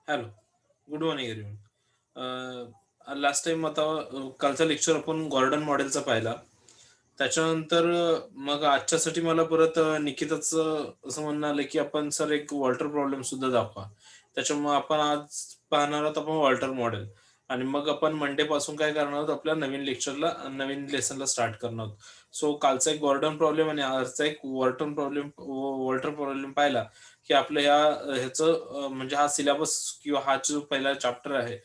Hello, good morning everyone. Last time आता कालचा lecture आपण गॉर्डन मॉडेलचा पाहिला. त्याच्यानंतर मग आजच्यासाठी मला परत निकिताचं असं म्हणणं आलं, की आपण सर एक वॉल्टर प्रॉब्लेम सुद्धा दाखवा. त्याच्यामुळे आपण आज पाहणार आहोत आपण वॉल्टर मॉडेल आणि मग आपण मंडे पासून काय करणार आहोत आपल्या नवीन लेसनला स्टार्ट करणार आहोत. सो कालचा एक गॉर्डन प्रॉब्लेम आणि आजचा एक वॉल्टर प्रॉब्लेम पाहिला, की आपलं ह्याचं म्हणजे हा सिलेबस किंवा हा जो पहिला चॅप्टर आहे,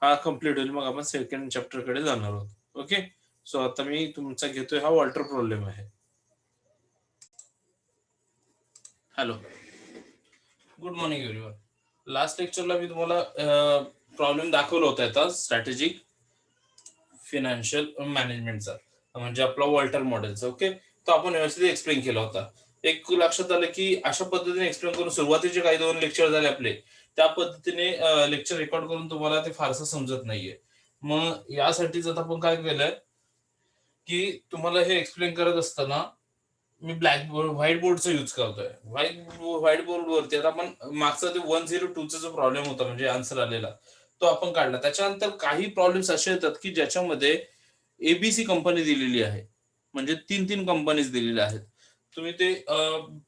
हा कंप्लीट होईल. मग आपण सेकंड चॅप्टरकडे जाणार आहोत. ओके. सो आता मी तुमचा घेतोय हा वॉल्टर प्रॉब्लेम आहे. Hello, good morning everyone. Last लेक्चरला मी तुम्हाला प्रॉब्लेम दाखवला होता आता स्ट्रॅटेजिक फिनान्शियल मॅनेजमेंटचा, म्हणजे आपला वॉल्टर मॉडेलचा. ओके. तो आपण व्यवस्थित एक्सप्लेन केला होता. एक लक्षात आलं की अशा पद्धतीने एक्सप्लेन करून सुरुवातीचे काही 2 लेक्चर झाले आपले, त्या पद्धतीने लेक्चर रेकॉर्ड करून तुम्हाला ते फारसं समजत नाहीये. मग यासाठीच आता आपण काय केलंय, की तुम्हाला हे एक्सप्लेन करत असताना मी ब्लॅक बोर्ड व्हाईट बोर्डचा यूज करतोय. व्हाईट बोर्ड वरती आता आपण मागचा ते 102 चा जो प्रॉब्लेम होता म्हणजे आन्सर आलेला, तो आपण काढला. त्याच्यानंतर काही प्रॉब्लेम्स असे येतात की ज्याच्यामध्ये एबीसी कंपनी दिलेली आहे, म्हणजे 3 कंपनीज दिलेल्या आहेत. तुम्ही ते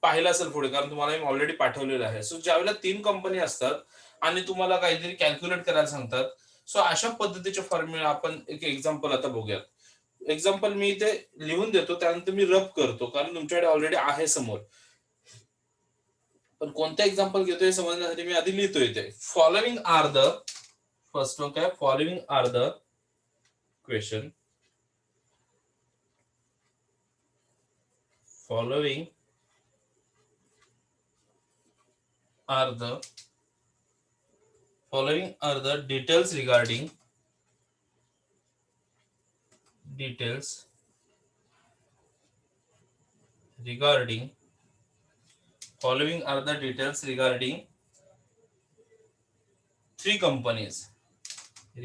पाहिलं असेल पुढे, कारण तुम्हाला मी ऑलरेडी पाठवलेलं आहे. सो ज्यावेळेला 3 कंपनी असतात आणि तुम्हाला काहीतरी कॅल्क्युलेट करायला सांगतात, सो अशा पद्धतीचे फॉर्म्युला आपण एक एक्झाम्पल आता बघूयात. एक्झाम्पल मी इथे लिहून देतो, त्यानंतर मी रब करतो, कारण तुमच्याकडे ऑलरेडी आहे समोर. पण कोणतं एक्झाम्पल घेतो हे समजण्यासाठी मी आधी लिहितो इथे. Following are the first one काय, following are the question, following are the following are the details regarding following are the details regarding three companies,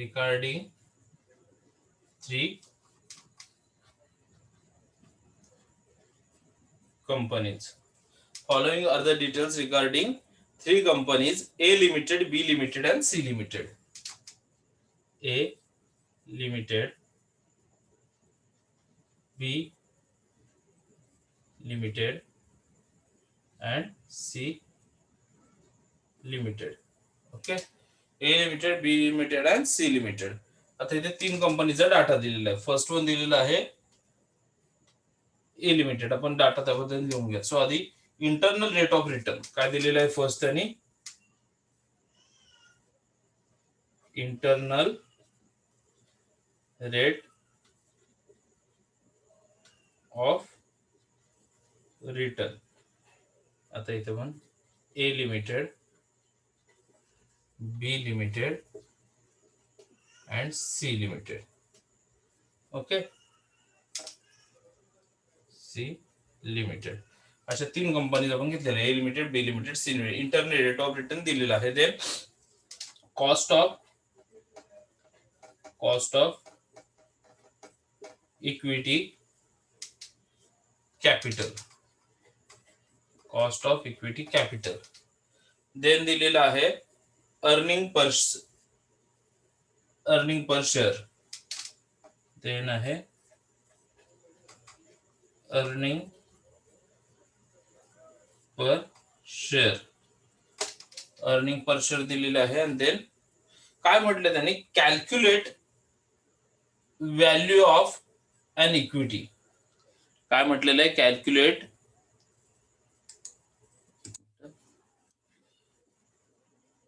regarding three companies. Following are the details regarding three companies: A Limited, B Limited, and C Limited. A Limited, B Limited, and C Limited. Okay. A Limited, B Limited, and C Limited. आता इथे 3 कंपनीचा data दिलेला आहे. First one दिलेला आहे A limited. आपण data त्याबद्दल लिहून घ्या. सो आधी इंटरनल रेट ऑफ रिटर्न काय दिलेलं आहे फर्स्ट त्यांनी, इंटरनल रेट ऑफ रिटर्न. आता इथे पण A limited, B limited and C limited. Okay, C limited अशा 3 कंपनीज आपण घेतलेल्या, A limited, B limited, C limited. Internal rate of return दिलेला आहे. Then cost of equity capital, cost of equity capital. Then दिलेला आहे earning per share. Then आहे earning per share, earning per share दिलेलं आहे. आणि देन काय म्हटलं त्यांनी, calculate value of an equity. काय म्हटलेलं आहे, कॅल्क्युलेट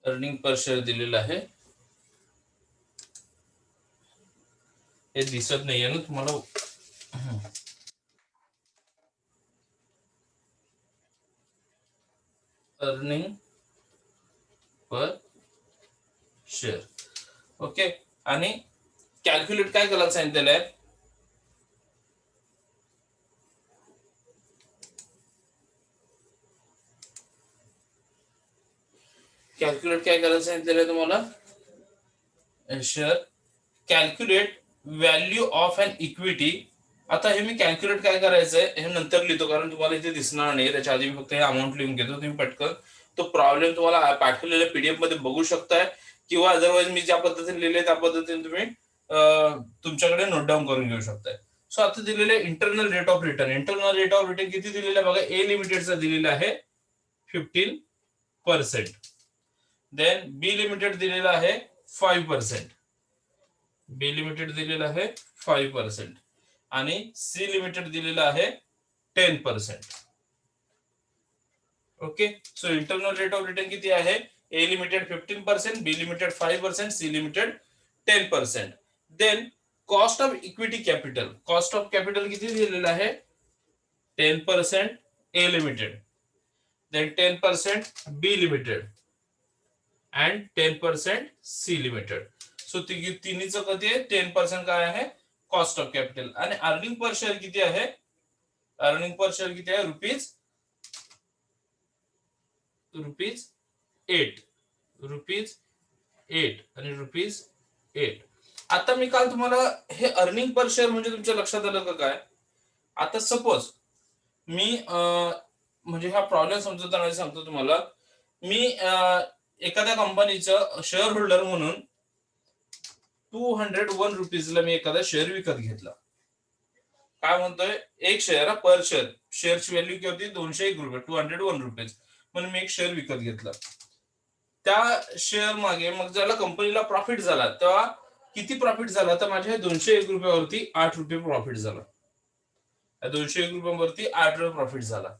अर्निंग पर शेअर दिलेलं आहे. हे दिसत नाहीये ना तुम्हाला, अर्निंग पर शेअर. ओके. आणि कॅल्क्युलेट काय करायला सांगितलेलं आहे, कॅल्क्युलेट काय करायला सांगितलेलं आहे तुम्हाला, share calculate value of an equity. आता हे मी कॅल्क्युलेट काय करायचंय हे नंतर लिहितो, कारण तुम्हाला इथे दिसणार नाही. त्याच्या आधी मी फक्त हे अमाऊंट लिहून घेतो, तुम्ही पटकन तो प्रॉब्लेम तुम्हाला पाठवलेल्या पीडीएफ मध्ये बघू शकताय, किंवा अदरवाइज मी ज्या पद्धतीने लिहिले त्या पद्धतीने तुम्ही तुमच्याकडे नोट डाऊन करून घेऊ शकताय. सो आता दिलेले internal rate of return. Internal rate of return किती दिलेला बघा, ए लिमिटेडचा दिलेला आहे 15%. देन बी लिमिटेड दिलेला आहे 5%. बी लिमिटेड दिलेला आहे 5% आणि सी लिमिटेड दिलेला आहे 10%. Okay, so internal rate of return किती आहे, A limited 15%, B limited 5%, C limited 10%. Then cost of equity capital. Cost of capital किती दिलेला आहे, 10% A limited, then 10% B limited and 10% C limited. So तिन्हीचं कधी आहे, 10% काय आहे कॉस्ट ऑफ कॅपिटल. आणि अर्निंग पर शेअर किती आहे, अर्निंग पर शेअर किती आहे, रुपीज 8 आणि ₹8. आता मी काल तुम्हाला हे अर्निंग पर शेअर म्हणजे तुमच्या लक्षात आलं का काय. आता सपोज मी म्हणजे हा प्रॉब्लेम समजवताना सांगतो तुम्हाला. मी एखाद्या कंपनीचं शेअर होल्डर म्हणून 201 रुपीजला मी एखादा शेअर विकत घेतला. काय म्हणतोय, एक शेअर पर शेअर, शेअरची व्हॅल्यू किती होती, 201 रुपये, 201 रुपीज म्हणून मी एक शेअर विकत घेतला. त्या शेअर मागे मग ज्याला कंपनीला प्रॉफिट झाला तेव्हा किती प्रॉफिट झाला, तर माझ्या 201 रुपयावरती 8 रुपये प्रॉफिट झाला. 201 रुपयावरती 8 रुपये प्रॉफिट झाला.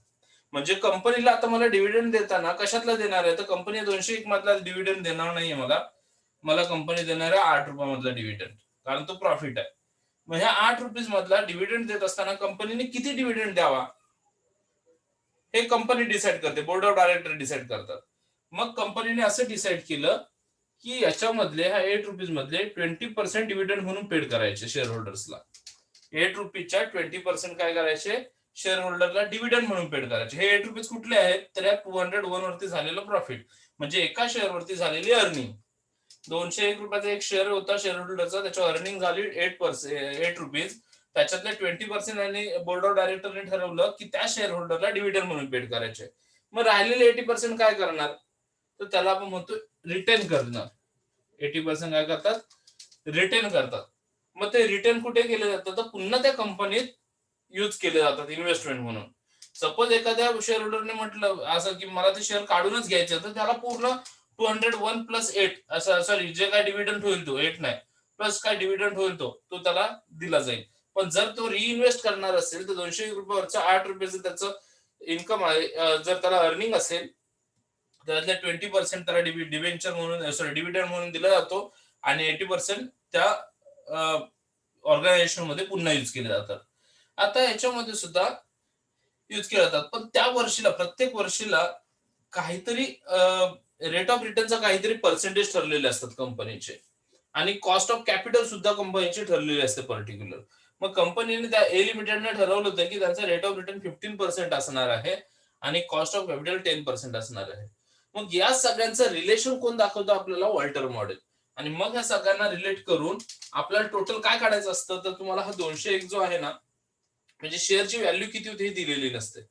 म्हणजे कंपनीला आता मला डिव्हिडंड देताना कशातला देणार आहे, तर कंपनी 201 मधला डिव्हिडंड देणार नाहीये मला कंपनी देणार आहे 8 रुपयामधला डिव्हिडंड, कारण तो प्रॉफिट आहे. मग ह्या 8 रुपीज मधला डिव्हिडंड देत असताना कंपनीने किती डिव्हिडंड द्यावा हे कंपनी डिसाईड करते, बोर्ड ऑफ डायरेक्टर डिसाईड करतात. मग कंपनीने असं डिसाईड केलं की याच्यामधले ह्या 8 रुपीज मधले 20% डिव्हिडंड म्हणून पेड करायचे शेअर होल्डर्सला. 8 रुपीजच्या 20% काय करायचे, शेअर होल्डरला डिव्हिडंड म्हणून पेड करायचे. हे 8 रुपीज कुठले आहेत, तर या 201 वरती झालेलं प्रॉफिट, म्हणजे एका शेअर वरती झालेली अर्निंग. 201 रुपयाचा एक शेअर होता शेअर होल्डरचा, त्याच्यावर अर्निंग झाली 8 रुपीज. त्याच्यातले 20% आणि बोर्ड ऑफ डायरेक्टरने ठरवलं की त्या शेअर होल्डरला डिव्हिडंड म्हणून पेड करायचे. मग राहिलेले 80% काय करणार, तर त्याला आपण म्हणतो रिटेन करणार. 80% काय करतात, रिटेन करतात. मग ते रिटेन कुठे केले जातात, तर पुन्हा त्या कंपनीत यूज केले जातात इन्व्हेस्टमेंट म्हणून. सपोज एखाद्या शेअर होल्डरने म्हटलं असं की मला ते शेअर काढूनच घ्यायचे, तर त्याला पूर्ण 201 प्लस 8 असं, सॉरी, जे काय डिव्हिडंड होईल तो 8 नाही, प्लस काय डिव्हिडंड होईल तो त्याला दिला जाईल. पण जर तो रिइन्व्हेस्ट करणार असेल तर 201 रुपयावरचं 8 रुपयाचं त्याचं इन्कम आहे. जर त्याला अर्निंग असेल त्यातल्या 20% त्याला डिव्हेंचर म्हणून, सॉरी, डिव्हिडंड म्हणून दिला जातो आणि 80% त्या ऑर्गनायझेशन मध्ये पुन्हा युज केले जातात. आता याच्यामध्ये सुद्धा युज केले जातात, पण त्या वर्षीला, प्रत्येक वर्षीला काहीतरी रेट ऑफ रिटर्नचा काहीतरी पर्सेंटेज ठरलेले असतात कंपनीचे, आणि कॉस्ट ऑफ कॅपिटल सुद्धा कंपनीचे ठरलेले असते पर्टिक्युलर. मग कंपनीने त्या ए लिमिटेडने ठरवलं होतं की त्यांचा रेट ऑफ रिटर्न 15% असणार आहे आणि कॉस्ट ऑफ कॅपिटल 10% असणार आहे. मग या सगळ्यांचं रिलेशन कोण दाखवतो आपल्याला, वॉल्टर मॉडेल. आणि मग या सगळ्यांना रिलेट करून आपल्याला टोटल काय काढायचं असतं, तर तुम्हाला हा 201 जो आहे ना, म्हणजे शेअरची व्हॅल्यू किती होती हे दिलेली नसते.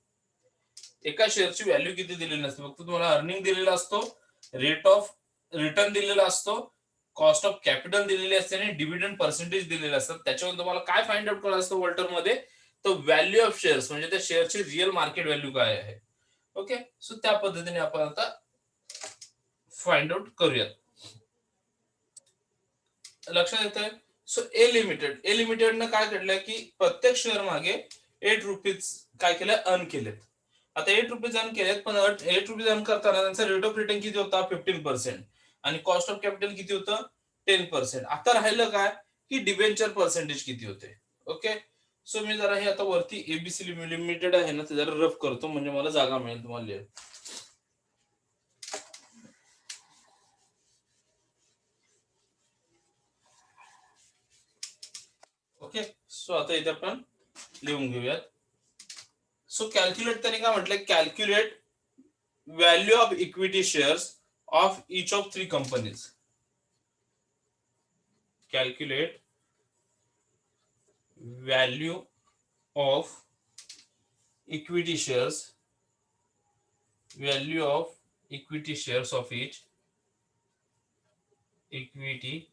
एका शेअरची व्हॅल्यू किती दिलेली नसते, फक्त तुम्हाला अर्निंग दिलेला असतो, रेट ऑफ रिटर्न दिलेला असतो, कॉस्ट ऑफ कॅपिटल दिलेली असते आणि डिव्हिडंड पर्सेंटेज दिलेले असतात. त्याच्यावर तुम्हाला काय फाइंड आउट करायचं असतं वॉल्टर मध्ये, तर व्हॅल्यू ऑफ शेअर्स, म्हणजे त्या शेअरची रिअल मार्केट व्हॅल्यू काय आहे. ओके, सो त्या पद्धतीने आपण आता फाइंड आउट करूयात. लक्षात येतंय. सो ए लिमिटेडनं काय केलं की प्रत्येक शेअर मागे 8 रुपीज काय केलं, अर्न केलेत. आता 8 रुपीज अर्न केलेत, पण 8 रुपीज अर्न करताना त्यांचा रेट ऑफ रिटर्न किती होता, 15%, आणि कॉस्ट ऑफ कॅपिटल किती होतं, 10%. आता राहिलं काय की डिबेंचर पर्सेंटेज किती होते. ओके, सो मी जरा हे आता वरती एबीसी लिमिटेड आहे ना, ते जरा रफ करतो म्हणजे मला जागा मिळेल तुम्हाला लिहायला. ओके, सो आता इथे आपण लिहून घेऊयात. सो कॅल्क्युलेट त्यांनी काय म्हटलंय, calculate value of equity shares of each of 3 companies. Calculate value of equity shares, value of equity shares of each, equity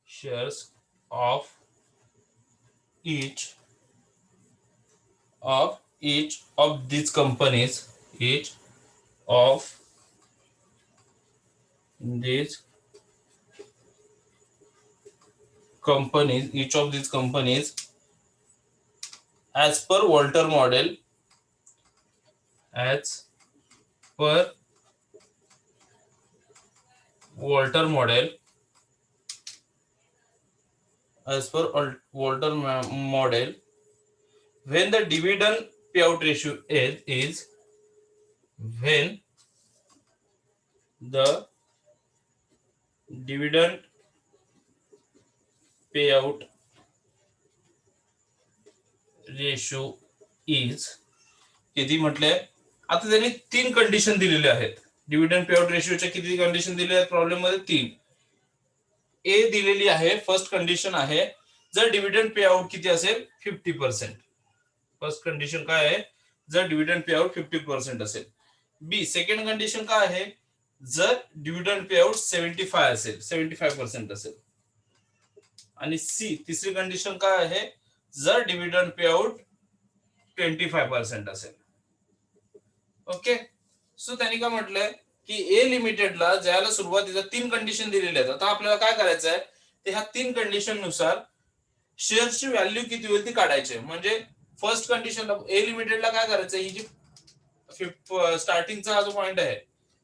shares of each of these companies, each of these each of these companies as per Walter model, as per Walter model, as per Walter model, when the dividend payout ratio is when the dividend payout ratio is किती म्हटले, आता त्यांनी 3 condition दिलेले आहेत. Dividend payout रेशिओच्या किती condition दिले आहेत problem मध्ये? 3. ए दिलेली आहे, फर्स्ट कंडिशन आहे जर डिव्हिडंड पेआउट किती असेल 50%. फर्स्ट कंडिशन काय आहे? जर डिव्हिडंड पेआउट 50% असेल. बी सेकंड कंडिशन काय आहे? जर डिव्हिडंड पेआउट 75 असेल, 75% असेल. आणि सी तिसरी कंडिशन काय आहे? जर डिव्हिडंड पेआउट 25% असेल. ओके, सो त्यांनी काय म्हटलंय की ए लिमिटेडला ज्याला सुरुवातीला 3 कंडिशन दिलेल्या आहेत. आता आपल्याला काय करायचं आहे, ते ह्या 3 कंडिशन नुसार शेअरची व्हॅल्यू किती होईल ती काढायची. म्हणजे फर्स्ट कंडिशनला ए लिमिटेडला काय करायचं, ही जी स्टार्टिंगचा हा जो पॉइंट आहे,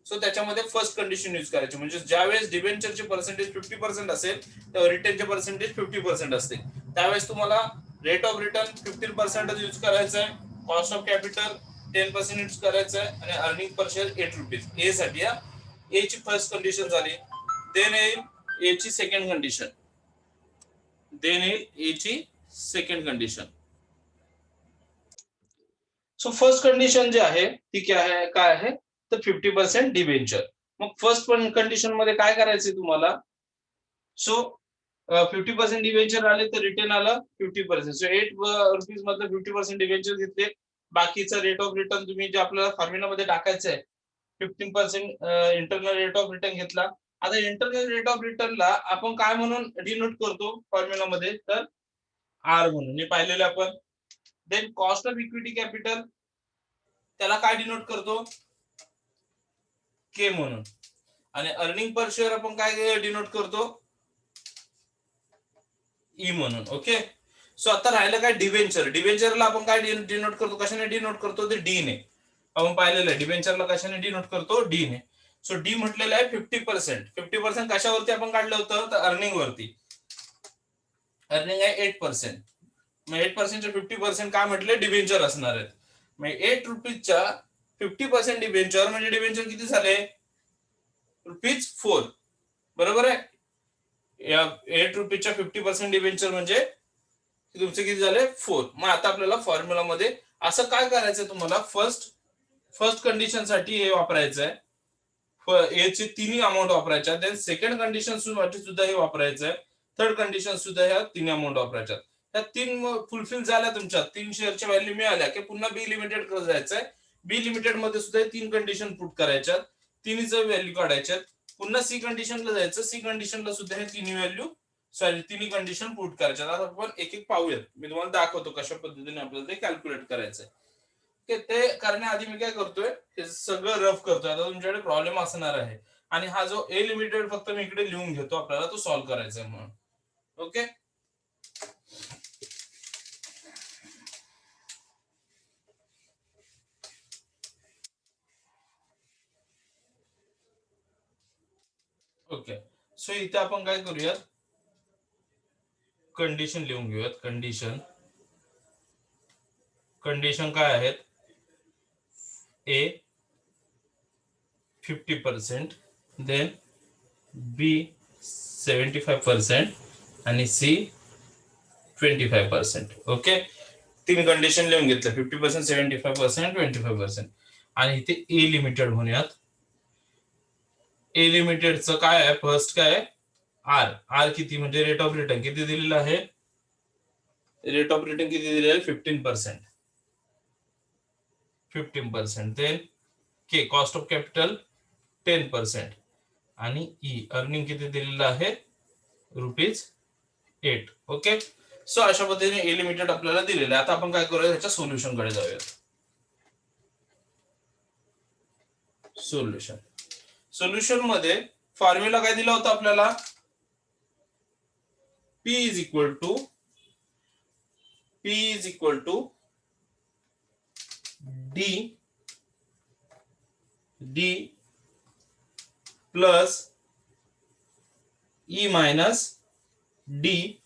सो त्याच्यामध्ये फर्स्ट कंडिशन यूज करायची. म्हणजे ज्यावेळेस डिबेंचरचे पर्सेंटेज 50% असेल तेव्हा रिटर्नचे पर्सेंटेज 50% असते. त्यावेळेस तुम्हाला रेट ऑफ रिटर्न 15% यूज करायचं आहे, कॉस्ट ऑफ कॅपिटल 10% यूज करायचं आहे, आणि अर्निंग पर शेअर 8 रुपीज. ए साठी ए ची फर्स्ट कंडिशन झाली. देन येईल ए ची सेकंड कंडिशन, देन येईल ए ची second condition. So first condition जी आहे ती काय आहे तर 50% डिबेंचर. मग फर्स्ट कंडिशन मध्ये काय करायचंय तुम्हाला? सो 50% डिबेंचर आले तर रिटर्न आलं 50%. सो 8 रुपीज मधलं 50% डिबेंचर घेतले. बाकीचा रेट ऑफ रिटर्न तुम्ही जे आपल्याला फॉर्म्युलामध्ये टाकायचं आहे 15% इंटरनल रेट ऑफ रिटर्न घेतला. आता इंटरनल रेट ऑफ रिटर्नला आपण काय म्हणून डिनोट करतो फॉर्म्युलामध्ये? तर आर म्हणून, हे पाहिलेलं आपण. Then cost of equity capital, त्याला काय डिनोट करतो? के म्हणून. आणि अर्निंग पर शेअर आपण काय डिनोट करतो? ई म्हणून. ओके, सो आता राहिलं काय? डिबेंचर. डिबेंचरला आपण काय डिनोट करतो? कशाने डिनोट करतो? ते डी ने. आपण पाहिलेलं आहे डिबेंचरला कशाने डिनोट करतो? डी ने. सो डी म्हटलेलं आहे 50%. 50% कशावरती आपण काढलं होतं? तर अर्निंग वरती. अर्निंग आहे 8%. मग 8% 50% काय म्हटले? डिबेंचर असणार आहेत. मग 8 रुपीजच्या 50% डिबेंचर म्हणजे डिबेंचर किती झाले? ₹4. बरोबर आहे. या 8 रुपीजच्या 50% डिबेंचर म्हणजे तुमचे किती झाले? 4. मग आता आपल्याला फॉर्म्युला मध्ये असं काय करायचंय तुम्हाला? फर्स्ट कंडिशन साठी हे वापरायचं आहे, ए चे तिन्ही अमाऊंट वापरायच्या. देन सेकंड कंडिशन सुद्धा हे वापरायचं आहे. थर्ड कंडिशन सुद्धा ह्या 3 अमाऊंट वापरायच्या. त्या 3 फुलफिल झाल्या तुमच्या, 3 शेअरच्या व्हॅल्यू मिळाल्या की पुन्हा बी लिमिटेड कडे जायचंय. बी लिमिटेड मध्ये सुद्धा 3 कंडिशन पुट करायच्या, तिन्हीचं व्हॅल्यू काढायच्यात. पुन्हा सी कंडिशनला जायचं, सी कंडिशनला सुद्धा हे तिन्ही व्हॅल्यू तिन्ही कंडिशन पुट करायच्या. आता आपण एक एक पाहूयात. मी तुम्हाला दाखवतो कशा पद्धतीने आपल्याला ते कॅल्क्युलेट करायचंय. ते करण्याआधी मी काय करतोय, हे सगळं रफ करतोय. आता तुमच्याकडे प्रॉब्लेम असणार आहे, आणि हा जो ए लिमिटेड फक्त मी इकडे लिहून घेतो, आपल्याला तो सॉल्व्ह करायचा आहे म्हणून. Okay, okay. सो इथे आपण काय करूयात, कंडिशन लिहून घेऊयात. कंडिशन काय आहेत? ए 50%, देन बी 75% आणि सी 25%. ओके, 3 कंडिशन लिहून घेतल्या, 50%, 75%, 25%. आणि इथे ए लिमिटेड म्हणूयात. ए लिमिटेडचं काय आहे? फर्स्ट काय आहे? आर किती म्हणजे रेट ऑफ रिटर्न किती दिलेलं आहे? रेट ऑफ रिटर्न किती दिलेलं आहे? 15%. 15%. Then K cost of capital 10% आणि ई अर्निंग किती दिलेलं आहे ₹8. ओके, सो अशा पद्धतीने ए लिमिटेड आपल्याला दिलेलं आहे. आता आपण काय करूया, त्याच्या सोल्युशन कडे जाऊया. सोल्युशन मध्ये फॉर्म्युला काय दिला होता आपल्याला, P is equal to D plus E minus D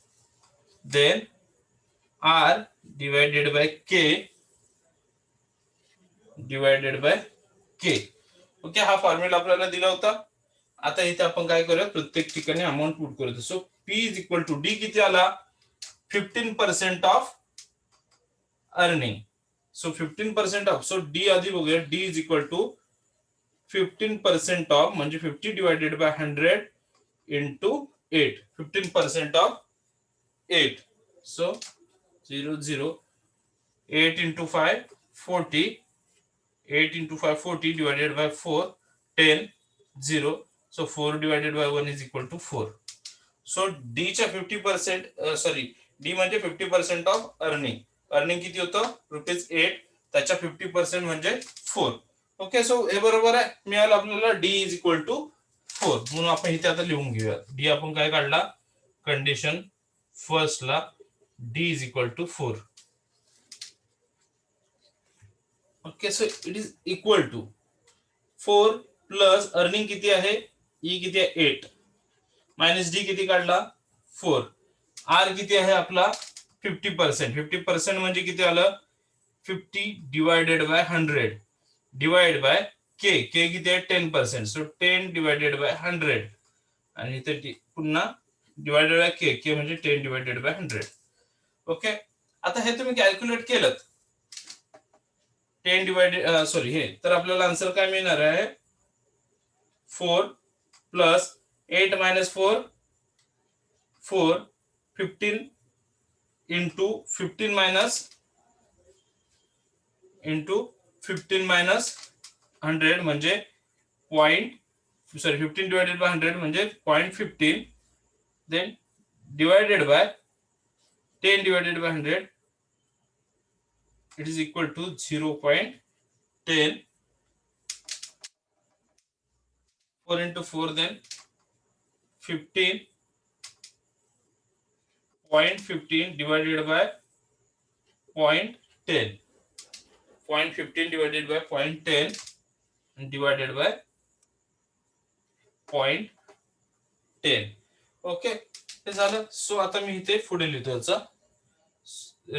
then R divided by K okay, हा फॉर्म्युला आपल्याला दिला होता. आता इथे आपण काय करूया, प्रत्येक ठिकाणी अमाऊंट पुट करूया. So P is equal to D किती आला, 15% of earning. So 15% of, so D आधी बघूया. D is equal to 15% of म्हणजे 50 divided by 100 into 8. 15% of 8. So 0 8 into 5 40. 8 into 5 40 divided by 4 10 0. So 4 divided by 1 is equal to 4. So D च्या 50% D म्हणजे 50% of earning किती होतं ₹8, त्याच्या 50% म्हणजे 4. Okay, so हे बरोबर आहे. मिळालं आपल्याला D इज इक्वल टू 4. म्हणून आपण इथे आता लिहून घेऊया. D आपण काय काढला, कंडिशन फर्स्ट ला D is equal to 4. Okay, so it is equal to 4 plus earning किती आहे, ई किती आहे 8 मायनस डी किती काढला 4. आर किती आहे आपला 50% म्हणजे किती आलं 50 डिवायडेड बाय 100 डिवाइड बाय के किती आहे 10%. सो 10 डिवायडेड बाय 100 आणि इथे पुन्हा डिवायडेड बाय के म्हणजे 10 डिवायडेड बाय 100. ओके, आता हे तुम्ही कॅल्क्युलेट केलं 10 डिवायडेड हे तर आपल्याला आन्सर काय मिळणार आहे, 4 प्लस 8 मायनस 4 15 इंटू 15 मायनस 100 म्हणजे 15 डिवायडेड बाय 100 म्हणजे 0.15 then divided by 10 divided by 100 it is equal to 0.10. 4 into 4 then 15.15 divided by 0.10. 0.15 divided by 0.10 and divided by 0.10. Okay, हे झालं. सो आता मी इथे पुढे लिहितो याचा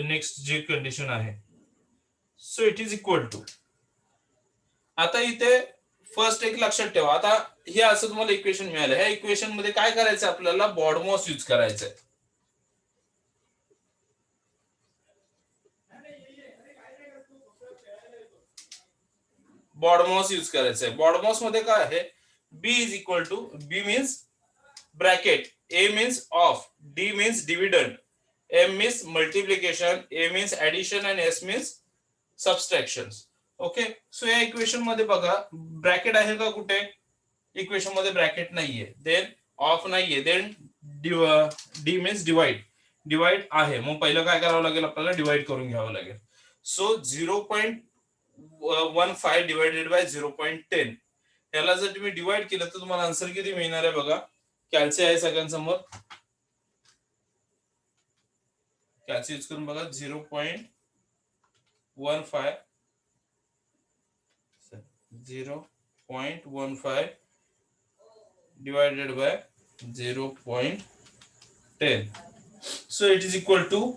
नेक्स्ट जी कंडिशन आहे. So it is equal to, आता इथे फर्स्ट एक लक्षात ठेवा. आता हे असं तुम्हाला इक्वेशन मिळालं. ह्या इक्वेशन मध्ये काय करायचं, आपल्याला बॉडमॉस यूज करायचंय. बॉडमॉस मध्ये काय आहे, B is equal to, B means bracket, A means of, D means dividend, M means multiplication, A means addition आणि S means subtraction. Okay, so या इक्वेशन मध्ये बघा ब्रॅकेट आहे का कुठे, इक्वेशन मध्ये ब्रॅकेट नाहीये, देन ऑफ नाहीये, देन डी मीन्स डिवाइड आहे. मग पहिलं काय करावं लागेल, आपल्याला डिवाइड करून घ्यावं लागेल. सो 0.15 डिवाइडेड बाय 0.10, याला जर तुम्ही डिवाइड केलं तर तुम्हाला आन्सर किती मिळणार आहे बघा. कॅल्सी आहे सगळ्यांसमोर, कॅल्सी यूज करून बघा. 0.15 divided by 0.10. So it is equal to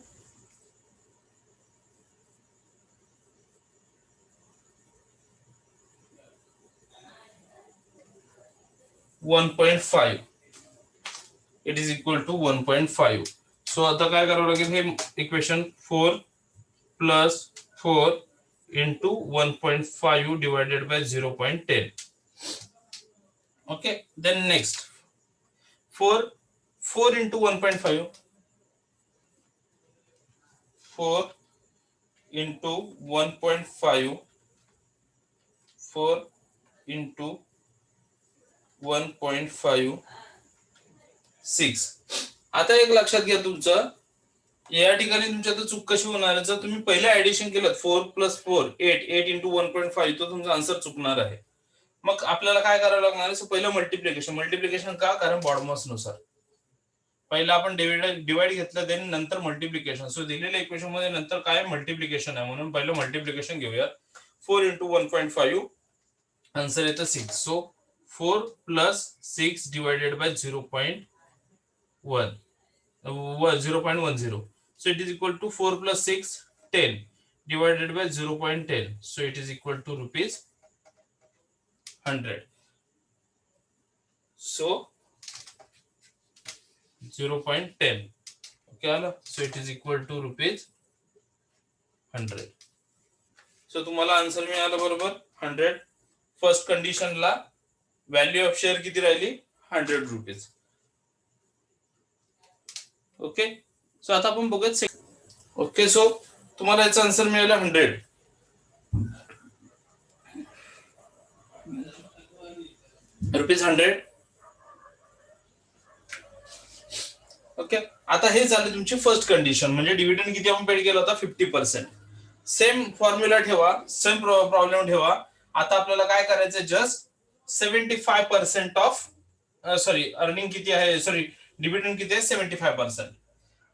1.5. It is equal to 1.5. So आता काय करावं लागेल, हे equation 4 plus 4 into 1.5 divided by 0.10. Okay, then next 4 into 1.5, 4 into 1.5, 4 into 1.56. आता एक लक्षात घ्या तुमचं, या ठिकाणी तुमच्या तर चूक कशी होणार आहे, जर तुम्ही पहिले ऍडिशन केलं 4 + 4 8 8 इंटू 1.5 तो तुमचा आन्सर चुकणार आहे. मग आपल्याला काय करावं लागणार आहे, पहिलं मल्टिप्लिकेशन का, कारण बॉडमॉस नुसार पहिला आपण डिवाइड घेतलं देन नंतर मल्टिप्लिकेशन. सो दिलेल्या इक्वेशन मध्ये नंतर काय मल्टिप्लिकेशन आहे म्हणून पहिलं मल्टिप्लिकेशन घेऊया. 4 इंटू 1.5 आन्सर येतं 6. So 4 + 6 divided by 0.10. So it is equal to 4 + 6 10 divided by 0.10. So it is equal to rupees 100. So 0.10. Okay, so it is equal to rupees 100. So तुम्हाला आन्सर मिळाला बरोबर 100. फर्स्ट कंडिशनला value of share किती राहिली 100 rupees. Okay, so आता आपण बघूया. Okay, so तुम्हाला याचा आन्सर मिळाला 100 रुपीज 100. ओके, आता हे झाले तुमची फर्स्ट कंडिशन, म्हणजे डिव्हिडंड किती आपण पेड केला होता 50%. सेम फॉर्म्युला ठेवा, सेम प्रॉब्लेम ठेवा. आता आपल्याला काय करायचं, जस्ट 75% ऑफ अर्निंग किती आहे, डिव्हिडंड किती आहे 75%.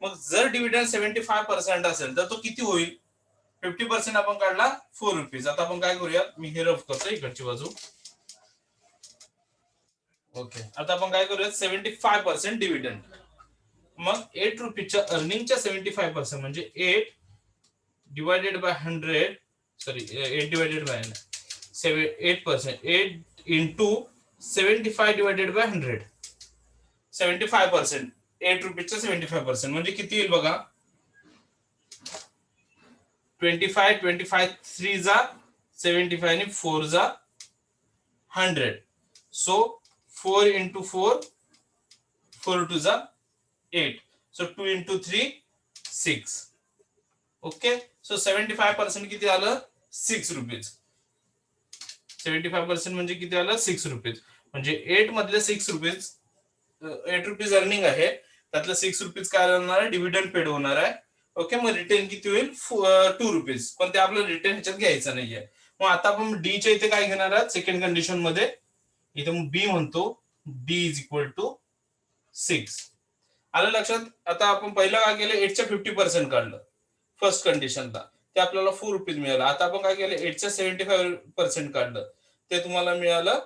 मग जर डिव्हिडंड 75% असेल तर तो किती होईल, 50% आपण काढला 4 रुपीज. आता आपण काय करूया, मी हे रफ करतो इकडची बाजू. ओके, आता आपण काय करूया 75% डिव्हिडंड. मग 8 रुपीजच्या अर्निंगच्या 75% म्हणजे 8 divided by 100, 8 divided by 8%, 8 into 75 divided by 100. 75% 8 रुपीजच्या 75% म्हणजे किती येईल बघा, 25 25 3 जा 75 आणि 4 जा 100. सो 4 इंटू 4 4 2 जा 8. So 2 into 3 6. ओके, सो 75% किती आलं 6 रुपीज. 75% म्हणजे किती आलं 6 रुपीज. म्हणजे 8 मधले 6 रुपीज, 8 रुपीज अर्निंग आहे, त्यातलं 6 रुपीज काय होणार आहे, डिव्हिडंड पेड होणार आहे. ओके, मग रिटर्न किती होईल 2 रुपीज, पण ते आपल्याला रिटर्न ह्याच्यात घ्यायचं नाहीये. मग आता आपण डी च्या इथे काय घेणार आहात, सेकंड कंडिशन मध्ये इथे मग बी म्हणतो, डी इज इक्वल टू 6. आलं लक्षात. आता आपण पहिला काय केलं, 8च्या 50% काढलं फर्स्ट कंडिशनला, ते आपल्याला 4 रुपीज मिळालं. आता आपण काय केलं, 8च्या 75% काढलं, ते तुम्हाला मिळालं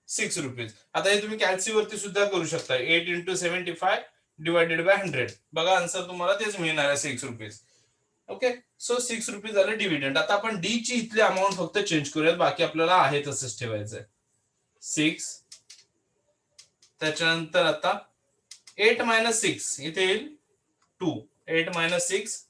6 रुपीज. आता हे तुम्ही कॅल्सी वरती सुद्धा करू शकता, 8 इंटू 75 डिवायडेड बाय 100. बघा आन्सर तुम्हाला तेच मिळणार आहे 6 रुपीज. ओके, सो 6 रुपीज झाले डिव्हिडंड. आता आपण डी ची इथली अमाऊंट फक्त चेंज करूयात, बाकी आपल्याला आहे तसंच ठेवायचंय 6. त्याच्यानंतर आता 8 - 6 इथे येईल 2. 8 - 6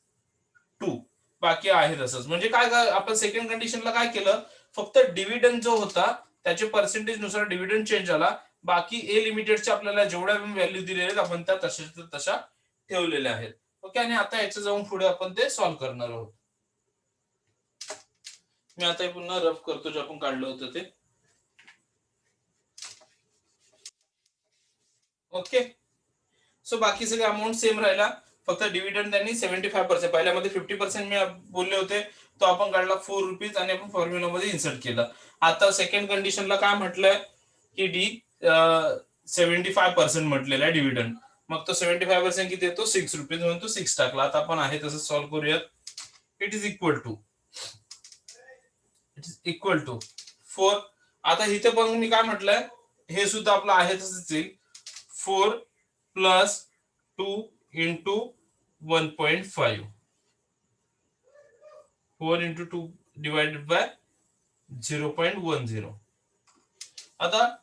2. बाकी आहे तसंच. म्हणजे काय आपण सेकंड कंडिशनला काय केलं, फक्त डिव्हिडंड जो होता त्याचे पर्सेंटेज नुसार डिव्हिडंड चेंज झाला. बाकी ए लिमिटेडच्या आपल्याला जेवढ्या व्हॅल्यू दिलेल्या आहेत आपण त्या तशा ठेवलेल्या आहेत. ओके, आणि आता याच्या जाऊन पुढे आपण ते सॉल्व्ह करणार आहोत. मी आता पुन्हा रफ करतो जे आपण काढलं होतं ते. ओके, सो बाकी सगळे अमाऊंट सेम राहिला, फक्त डिव्हिडंड त्यांनी 75%, पहिल्यामध्ये 50% मी बोलले होते, तो आपण काढला 4 रुपीज आणि आपण फॉर्म्युला मध्ये इन्सर्ट केला. आता सेकंड कंडिशनला काय म्हटलंय की डी 75% म्हटलेला आहे डिव्हिडंड. मग तो 75% किती येतो 6 रुपीज, म्हणून तो 6 टाकला. आता आपण आहे तसं सॉल्व्ह करूयात. It is equal to 4. आता इथे पण मी काय म्हटलंय, हे सुद्धा आपलं आहे तसंच येईल, 4 + 2 इंटू 1.5. 4 into 2 divided by 0.10. आता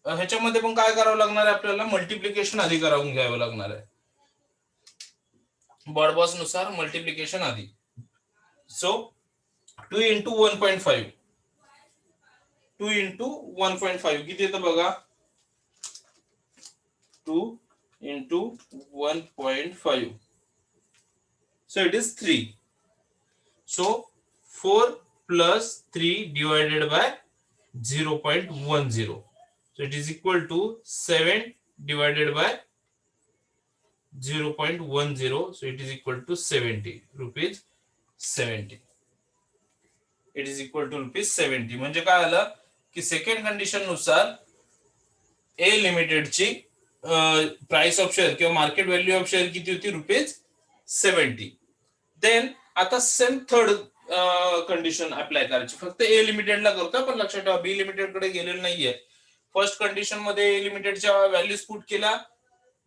ह्याच्यामध्ये पण काय करावं लागणार आहे, आपल्याला मल्टिप्लिकेशन आधी करावून घ्यावं लागणार आहे, बॉडबॉस नुसार मल्टिप्लिकेशन आधी. सो 2 इंटू 1.5 2 इंटू 1.5 किती येतं बघा, 2 into 1.5. So it is 3. So 4 + 3 divided by 0.10. So it is equal to 7 divided by 0.10. So it is equal to 70 rupees 70. It is equal to rupees 70. म्हणजे काय आलं की सेकंड कंडिशन नुसार ए लिमिटेडची price of share किंवा market value of share किती होती rupees 70. Then आता same third condition apply करायची. फक्त ए लिमिटेडला करतो पण लक्षात ठेवा बी लिमिटेड कडे गेलेलं नाहीये. फर्स्ट कंडिशन मध्ये ए लिमिटेडच्या व्हॅल्यूज पुट केला,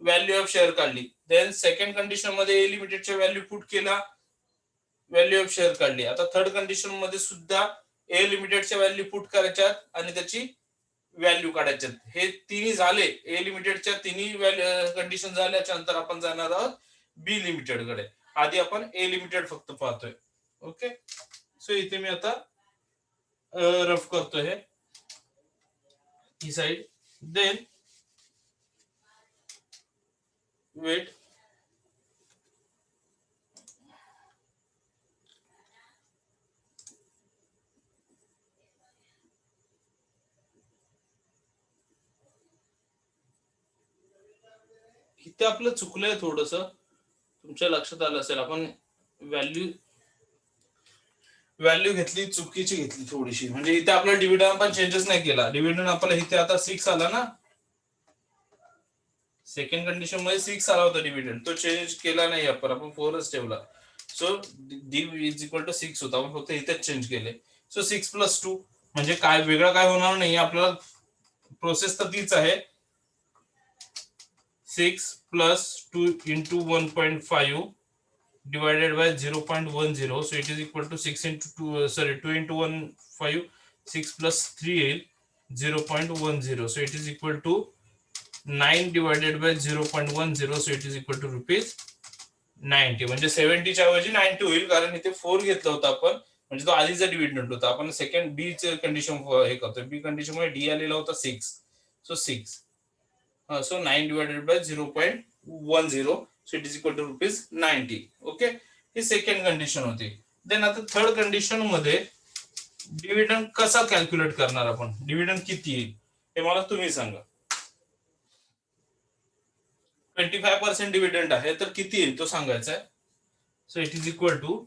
व्हॅल्यू ऑफ शेअर काढली. देन सेकंड कंडिशन मध्ये ए लिमिटेडच्या व्हॅल्यू पुट केला, व्हॅल्यू ऑफ शेअर काढली. आता थर्ड कंडिशन मध्ये सुद्धा ए लिमिटेडच्या व्हॅल्यू पुट करायच्यात आणि त्याची व्हॅल्यू काढायच्यात. हे तिन्ही झाले, ए लिमिटेडच्या तिन्ही कंडिशन झाल्याच्या नंतर आपण जाणार आहोत बी लिमिटेड कडे. आधी आपण ए लिमिटेड फक्त पाहतोय. ओके, सो इथे मी आता रफ करतोय ही साइड. देन वेट, इथे आपलं चुकलंय थोडस, तुमच्या लक्षात आलं असेल. आपण व्हॅल्यू घेतली, चुकीची घेतली थोडीशी. म्हणजे इथे आपला डिव्हिडंड आपण चेंजेस नाही केला. डिव्हिडंड आपल्याला इथे आता 6 आला ना, सेकंड कंडिशन मध्ये 6 आला होता डिव्हिडंड, तो चेंज केला नाही आपण 4च ठेवला. So D is equal to 6 होता, आपण फक्त इथेच चेंज केले. सो 6 + 2 म्हणजे काय वेगळं काय होणार नाही. आपल्याला प्रोसेस तर तीच आहे. 6 + 2 × 1.5 divided by 0.10. So it is equal to 6 into 2, 2 into 1 5, 6 plus 3 8, 0.10. So it is equal to 9 divided by 0.10. So it is equal to rupees 90. म्हणजे 70 च्या ऐवजी 90 होईल, कारण इथे 4 घेतला होता आपण, म्हणजे तो आधीचा डिव्हिडंड होता. आपण सेकंड बी चे कंडिशन हे करतोय. बी कंडिशन मध्ये डी आलेला होता 6. So 6, so 9 divided by 0.10. So it is equal to rupees 90. Okay, he second condition होती. देन आता थर्ड कंडिशन मध्ये डिव्हिडंड कसा कॅल्क्युलेट करणार आपण, डिव्हिडंड किती येईल हे मला तुम्ही सांगा. 25% डिव्हिडंड आहे तर किती येईल तो सांगायचा आहे. So it is equal to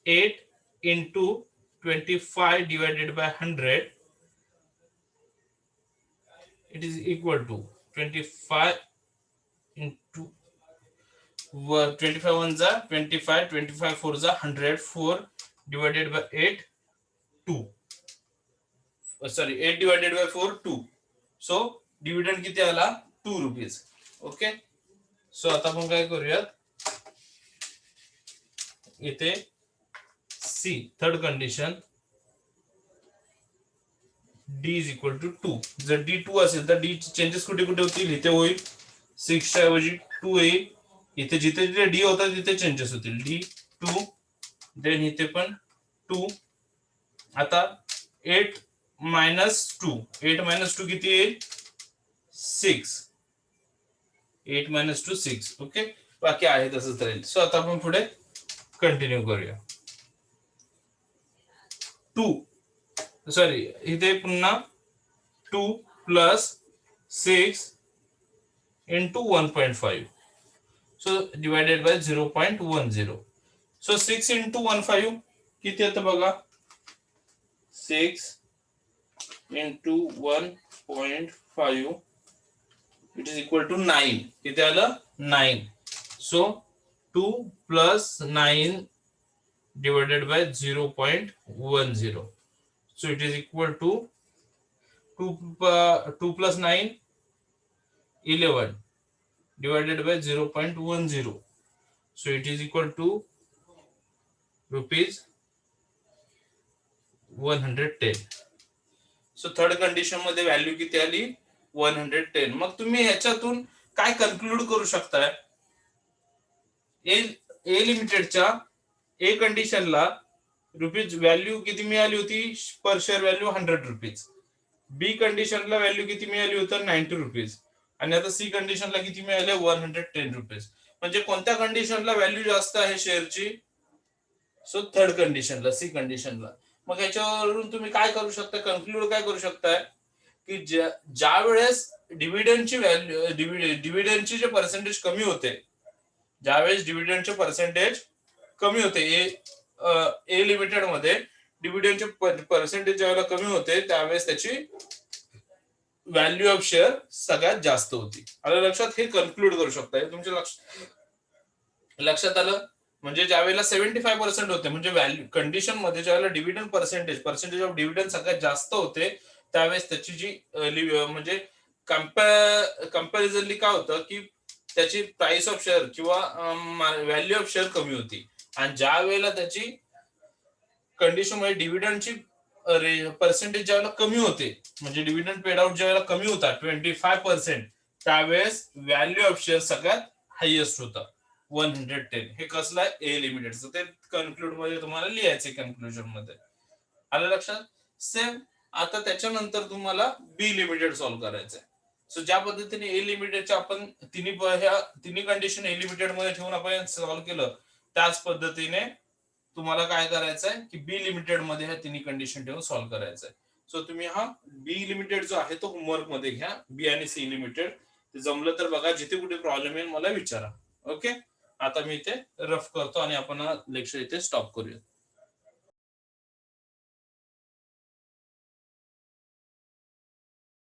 8 into 25 divided by 100. It is equal to 25 into 25 1 जा 25, 25 4 जा 100, 4 divided by 8 2. Sorry, 8 divided by 4 2. So dividend किती आला 2 रुपीज. ओके, सो आता आपण काय करूयात, इथे C third condition D is equal to 2. जर डी 2 असेल तर डी चेंजेस कुठे कुठे होतील, इथे होईल 6 च्या ऐवजी 2 येईल. इथे जिथे जिथे डी होता तिथे चेंजेस होतील, डी 2. देन इथे पण 2. आता 8 - 2, 8 - 2 किती येईल 6. 8 - 2 6. ओके, बाकी आहे तसंच राहील. सो आता आपण पुढे कंटिन्यू करूया. 2 सॉरी इथे पुन्हा 2 + 6 into 1.5. So divided by 0.10. So 6 into 1.5 किती येतं बघा, 6 into 1.5 it is equal to 9. किती आलं 9. So 2 + 9 divided by 0.10. So it is equal to 2 + 9 11 divided by 0.10. So it is equal to rupees 110. So third condition मध्ये value किती आली 110. मग तुम्ही ह्याच्यातून काय कन्क्लूड करू शकताय, ए लिमिटेडच्या ए कंडिशनला रुपीज व्हॅल्यू किती मिळाली होती पर शेअर व्हॅल्यू 100 रुपीज. बी कंडिशनला व्हॅल्यू किती मिळाली होती 90 रुपीज. आणि आता सी कंडिशनला किती मिळाले 110 रुपीज. म्हणजे कोणत्या कंडिशनला व्हॅल्यू जास्त आहे शेअरची, सो थर्ड कंडिशनला, सी कंडिशनला. मग याच्यावरून तुम्ही काय करू शकता, कन्क्लूड काय करू शकताय की ज्या वेळेस डिव्हिडंडची व्हॅल्यू डिव्हिडंडची जे पर्सेंटेज कमी होते, ज्यावेळेस डिव्हिडंडचे पर्सेंटेज कमी होते ए लिमिटेड मध्ये डिव्हिडंडचे पर्सेंटेज ज्यावेळेला कमी होते त्यावेळेस त्याची व्हॅल्यू ऑफ शेअर सगळ्यात जास्त होती. आलं लक्षात? हे कन्क्लूड करू शकता. तुमच्या लक्षात आलं? म्हणजे ज्यावेळेला 75% होते म्हणजे व्हॅल्यू कंडिशन मध्ये ज्यावेळेला डिव्हिडंड पर्सेंटेज ऑफ डिव्हिडंड सगळ्यात जास्त होते त्यावेळेस त्याची जी म्हणजे कम्पॅरिझनली काय होतं की त्याची प्राइस ऑफ शेअर किंवा व्हॅल्यू ऑफ शेअर कमी होती. आणि ज्या वेळेला त्याची कंडिशन मध्ये डिव्हिडंडची पर्सेंटेज ज्यावेळेला कमी होते म्हणजे डिव्हिडंड पेड आउट ज्यावेळेला कमी होता 25%, त्यावेळेस व्हॅल्यू ऑफ शेअर सगळ्यात हायएस्ट होता 110. हे कसलं आहे? ए लिमिटेडचं. ते कन्क्लूड मध्ये तुम्हाला लिहायचे कन्क्लुजन मध्ये. आलं लक्षात? सेम आता त्याच्यानंतर तुम्हाला बी लिमिटेड सॉल्व्ह करायचंय. सो ज्या पद्धतीने ए लिमिटेडच्या आपण तिन्ही कंडिशन ए लिमिटेड मध्ये ठेवून आपण सॉल्व्ह केलं, त्याच पद्धतीने तुम्हाला काय करायचंय की बी लिमिटेड मध्ये ह्या तिन्ही कंडिशन ठेवून सॉल्व्ह करायचंय. सो तुम्ही हा बी लिमिटेड जो आहे तो होमवर्क मध्ये घ्या, बी आणि सी लिमिटेड. ते जमलं तर बघा, जिथे कुठे प्रॉब्लेम येईल मला विचारा. ओके, आता मी इथे रफ करतो आणि आपण लेक्चर इथे स्टॉप करूया.